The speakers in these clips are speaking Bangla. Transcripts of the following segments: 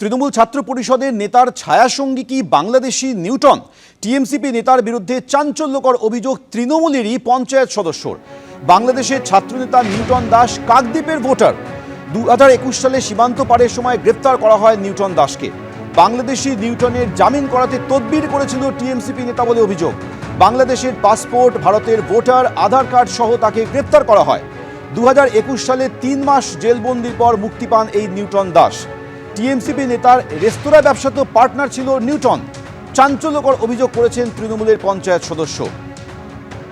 তৃণমূল ছাত্র পরিষদের নেতার ছায়াসঙ্গী কি বাংলাদেশি নিউটন? টিএমসিপি নেতার বিরুদ্ধে চাঞ্চল্যকর অভিযোগ তৃণমূলেরই পঞ্চায়েত সদস্যর। বাংলাদেশের ছাত্রনেতা নিউটন দাস কাকদ্বীপের ভোটার। 2021 সালে সীমান্ত পারের সময় গ্রেফতার করা হয় নিউটন দাসকে। বাংলাদেশি নিউটনের জামিন করাতে তদবির করেছিল টিএমসিপি নেতা বলে অভিযোগ। বাংলাদেশের পাসপোর্ট, ভারতের ভোটার, আধার কার্ড সহ তাকে গ্রেফতার করা হয়। 2021 সালে 3 মাস জেলবন্দির পর মুক্তি পান এই নিউটন দাস। টিএমসিপি নেতার রেস্তোরাঁ ব্যবসাতেও পার্টনার ছিল নিউটন। চাঞ্চল্যকর অভিযোগ করেছেন তৃণমূলের পঞ্চায়েত সদস্য।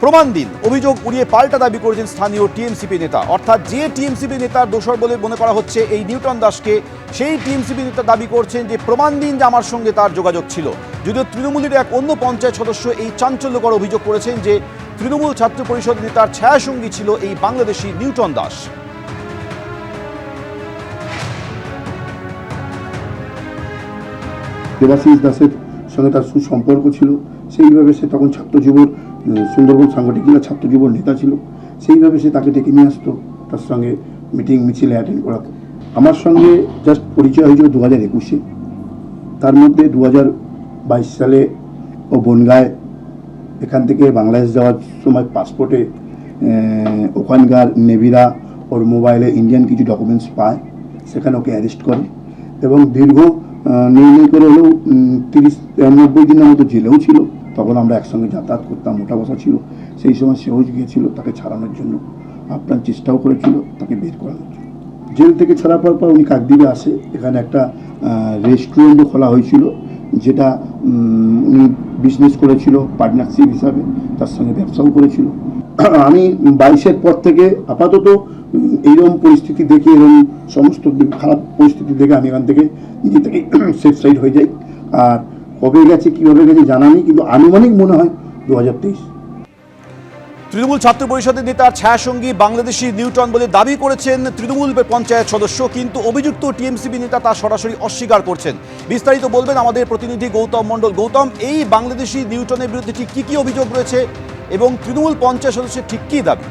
প্রমাণ দিন, অভিযোগ উড়িয়ে পাল্টা দাবি করেছেন স্থানীয় টিএমসিপি নেতা। অর্থাৎ যে টিএমসিপি নেতার দোষর বলে মনে করা হচ্ছে এই নিউটন দাসকে, সেই টিএমসিপি নেতা দাবি করছেন যে প্রমাণ দিন যে আমার সঙ্গে তার যোগাযোগ ছিল। যদিও তৃণমূলের এক অন্য পঞ্চায়েত সদস্য এই চাঞ্চল্যকর অভিযোগ করেছেন যে তৃণমূল ছাত্র পরিষদ নেতার ছায়াসঙ্গী ছিল এই বাংলাদেশি নিউটন দাস। দেবাশিস দাসের সঙ্গে তার সুসম্পর্ক ছিল, সেইভাবে সে তখন ছাত্র যুবর সুন্দরবন সাংগঠনিক জেলা ছাত্র যুবর নেতা ছিল, সেইভাবে সে তাকে ডেকে নিয়ে আসতো, তার সঙ্গে মিটিং মিছিলে অ্যাটেন্ড করাতো। আমার সঙ্গে জাস্ট পরিচয় হয়েছিল 2021-এ। তার মধ্যে 2022 সালে ও বনগাঁয় এখান থেকে বাংলাদেশ যাওয়ার সময় পাসপোর্টে ওখানকার নেভিরা ওর মোবাইলে ইন্ডিয়ান কিছু ডকুমেন্টস পায়, সেখানে ওকে অ্যারেস্ট করে এবং দীর্ঘ নির্ণয় করে হলেও 30-90 দিনের মতো জেলেও ছিল। তখন আমরা একসঙ্গে যাতায়াত করতাম, ওঠা বসা ছিল। সেই সময় সেও গিয়েছিল তাকে ছাড়ানোর জন্য, আপ্রাণ চেষ্টাও করেছিল তাকে বের করানোর জন্য। জেল থেকে ছাড়া পাওয়ার পর উনি কাকদ্বীপে আসে। এখানে একটা রেস্টুরেন্টও খোলা হয়েছিল, যেটা উনি বিজনেস করেছিল পার্টনারশিপ হিসাবে, তার সঙ্গে ব্যবসাও করেছিল। আমি 22-এর পর থেকে আপাতত এইরকম পরিস্থিতি দেখে, এরকম সমস্ত খারাপ পরিস্থিতি দেখে আমি এখান থেকে নিজে থেকে সেফ সাইড হয়ে যাই। আর কবে গেছে কীভাবে গেছে জানা নেই, কিন্তু আনুমানিক মনে হয় 2023। তৃণমূল ছাত্র পরিষদের নেতার ছায়াসঙ্গী বাংলাদেশি নিউটন বলে দাবি করেছেন তৃণমূল পঞ্চায়েত সদস্য, কিন্তু অভিযুক্ত টিএমসিপি নেতা তা সরাসরি অস্বীকার করছেন। বিস্তারিত বলবেন আমাদের প্রতিনিধি গৌতম মণ্ডল। গৌতম, এই বাংলাদেশি নিউটনের বিরুদ্ধে ঠিক কি অভিযোগ রয়েছে এবং তৃণমূল পঞ্চায়েত সদস্যের ঠিক কি দাবি?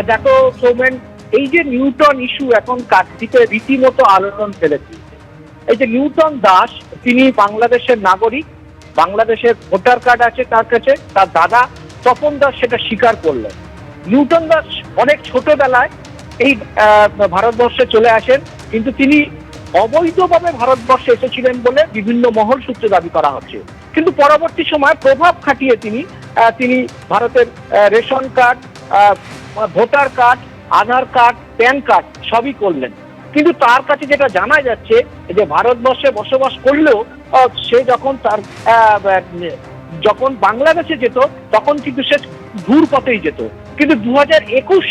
দেখো সৌমেন, এই যে নিউটন ইস্যু এখন কাকদ্বীপে রীতিমতো আলোড়ন ফেলেছে। এই যে নিউটন দাস, তিনি বাংলাদেশের নাগরিক, বাংলাদেশের ভোটার কার্ড আছে তার কাছে, তার দাদা তপন দাস সেটা স্বীকার করলেন। নিউটন দাস অনেক ছোটবেলায় এই ভারতবর্ষে চলে আসেন, কিন্তু তিনি অবৈধভাবে ভারতবর্ষে এসেছিলেন বলে বিভিন্ন মহল সূত্রে দাবি করা হচ্ছে। কিন্তু পরবর্তী সময় প্রভাব খাটিয়ে তিনি ভারতের রেশন কার্ড, ভোটার কার্ড, আধার কার্ড, প্যান কার্ড সবই করলেন। কিন্তু তার কাছে যেটা জানা যাচ্ছে যে ভারতবর্ষে বসবাস করলেও সে যখন বাংলাদেশে যেত তখন কিন্তু সে ঘুর পথেই যেত। কিন্তু 2021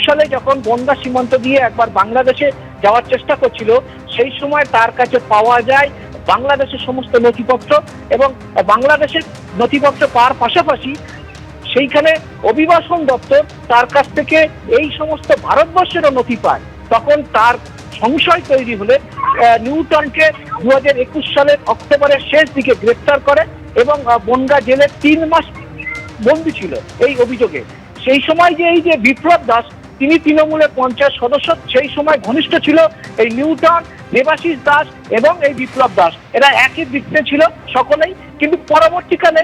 সালে যখন বনগাঁ সীমান্ত দিয়ে একবার বাংলাদেশে যাওয়ার চেষ্টা করছিল, সেই সময় তার কাছে পাওয়া যায় বাংলাদেশের সমস্ত নথিপত্র, এবং বাংলাদেশের নথিপত্র পাওয়ার পাশাপাশি সেইখানে অভিবাসন দপ্তর তার কাছ থেকে এই সমস্ত ভারতবর্ষেরও নথি পায়। তখন তার সংশয় তৈরি হলে নিউটনকে 2021 সালের অক্টোবরের শেষ দিকে গ্রেফতার করে এবং বনগাঁ জেলে 3 মাস বন্দী ছিল এই অভিযোগে। সেই সময় যে এই যে বিপ্লব দাস, তিনি তৃণমূলের পঞ্চায়েত সদস্য, সেই সময় ঘনিষ্ঠ ছিল এই নিউটন, দেবাশিস দাস এবং এই বিপ্লব দাস, এরা একই বৃত্তে ছিল সকলেই। কিন্তু পরবর্তীকালে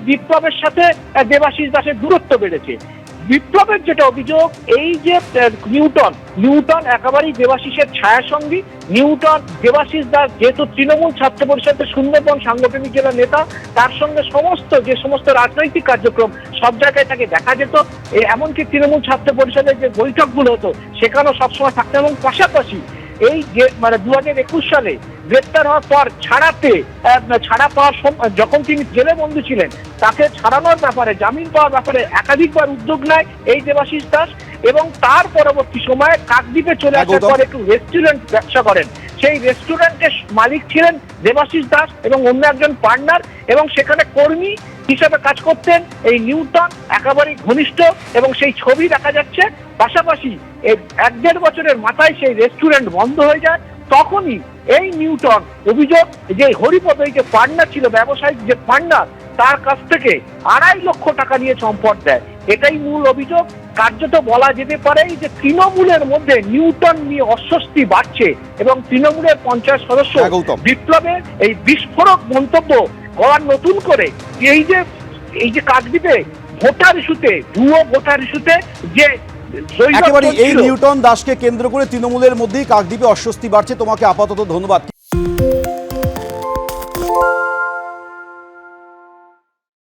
বিপ্লবের সাথে দেবাশিস দাসের দূরত্ব বেড়েছে। বিপ্লবের যেটা অভিযোগ, এই যে নিউটন একেবারেই দেবাশিসের ছায়াসঙ্গী। নিউটন, দেবাশিস দাস যেহেতু তৃণমূল ছাত্র পরিষদের সুন্দরবন সাংগঠনিক জেলার নেতা, তার সঙ্গে যে সমস্ত রাজনৈতিক কার্যক্রম সব জায়গায় তাকে দেখা যেত। এমনকি তৃণমূল ছাত্র পরিষদের যে বৈঠকগুলো হতো সেখানেও সবসময় থাকতো। এবং পাশাপাশি এই যে 2021 সালে গ্রেপ্তার হওয়ার পর ছাড়া পাওয়ার যখন তিনি জেলে বন্দী ছিলেন, তাকে ছাড়ানোর ব্যাপারে, জামিন পাওয়ার ব্যাপারে একাধিকবার উদ্যোগ নেয় এই দেবাশিস দাস। এবং তার পরবর্তী সময়ে কাকদ্বীপে চলে আসার পর একটু রেস্টুরেন্ট ব্যবসা করেন। সেই রেস্টুরেন্টের মালিক ছিলেন দেবাশিস দাস এবং অন্য একজন পার্টনার, এবং সেখানে কর্মী হিসাবে কাজ করতেন এই নিউটন, একেবারেই ঘনিষ্ঠ, এবং সেই ছবি দেখা যাচ্ছে। পাশাপাশি 1-1.5 বছরের মাথায় সেই রেস্টুরেন্ট বন্ধ হয়ে যায়। তখনই এই নিউটন অভিযোগ যে হরিপদ, এই যে পার্টনার ছিল, ব্যবসায়িক যে পার্টনার, তার কাছ থেকে 2.5 লক্ষ টাকা নিয়ে সম্পদ দেয়। এটাই মূল অভিযোগ। কার্যত বলা যেতে পারে যে তৃণমূলের মধ্যে নিউটন নিয়ে অস্বস্তি বাড়ছে এবং তৃণমূলের পঞ্চায়েত সদস্য হ্যাঁ, গৌতম। বিপ্লবের এই বিস্ফোরক মন্তব্য আবার নতুন করে এই যে কাকদ্বীপে ভোটার ইস্যুতে ভুয়ো ভোটার ইস্যুতে যে একেবারে এই ছিল, নিউটন দাসকে কেন্দ্র করে তৃণমূলের মধ্যেই কাকদ্বীপে অস্বস্তি বাড়ছে। তোমাকে আপাতত ধন্যবাদ।